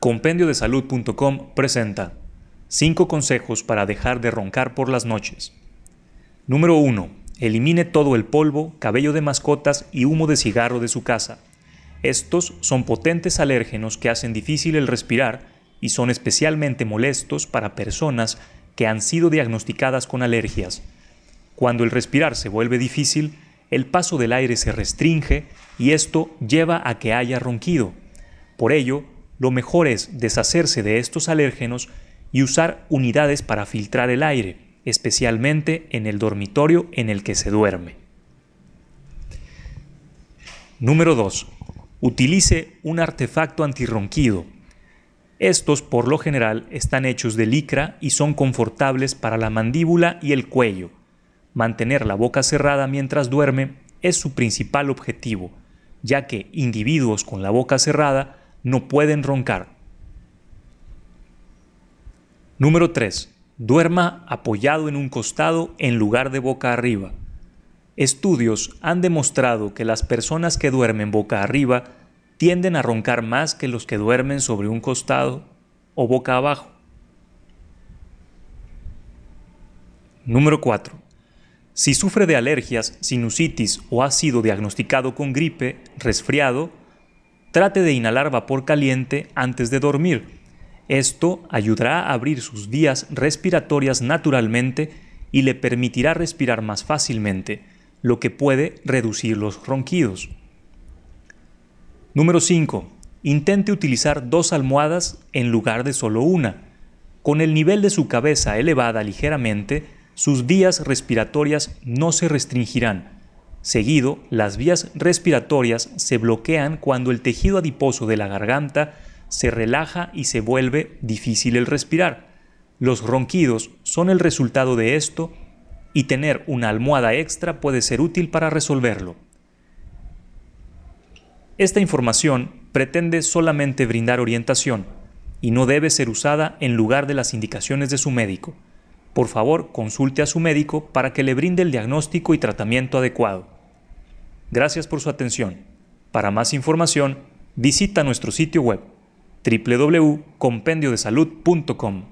Compendiodesalud.com presenta 5 consejos para dejar de roncar por las noches. Número 1. Elimine todo el polvo, cabello de mascotas y humo de cigarro de su casa. Estos son potentes alérgenos que hacen difícil el respirar y son especialmente molestos para personas que han sido diagnosticadas con alergias. Cuando el respirar se vuelve difícil, el paso del aire se restringe y esto lleva a que haya ronquido. Por ello, lo mejor es deshacerse de estos alérgenos y usar unidades para filtrar el aire, especialmente en el dormitorio en el que se duerme. Número 2. Utilice un artefacto antirronquido. Estos, por lo general, están hechos de licra y son confortables para la mandíbula y el cuello. Mantener la boca cerrada mientras duerme es su principal objetivo, ya que individuos con la boca cerrada no pueden roncar. Número 3. Duerma apoyado en un costado en lugar de boca arriba. Estudios han demostrado que las personas que duermen boca arriba tienden a roncar más que los que duermen sobre un costado o boca abajo. Número 4. Si sufre de alergias, sinusitis o ha sido diagnosticado con gripe, resfriado, trate de inhalar vapor caliente antes de dormir. Esto ayudará a abrir sus vías respiratorias naturalmente y le permitirá respirar más fácilmente, lo que puede reducir los ronquidos. Número 5. Intente utilizar 2 almohadas en lugar de solo una. Con el nivel de su cabeza elevada ligeramente, sus vías respiratorias no se restringirán. Seguido, las vías respiratorias se bloquean cuando el tejido adiposo de la garganta se relaja y se vuelve difícil el respirar. Los ronquidos son el resultado de esto y tener una almohada extra puede ser útil para resolverlo. Esta información pretende solamente brindar orientación y no debe ser usada en lugar de las indicaciones de su médico. Por favor, consulte a su médico para que le brinde el diagnóstico y tratamiento adecuado. Gracias por su atención. Para más información, visita nuestro sitio web www.compendiodesalud.com.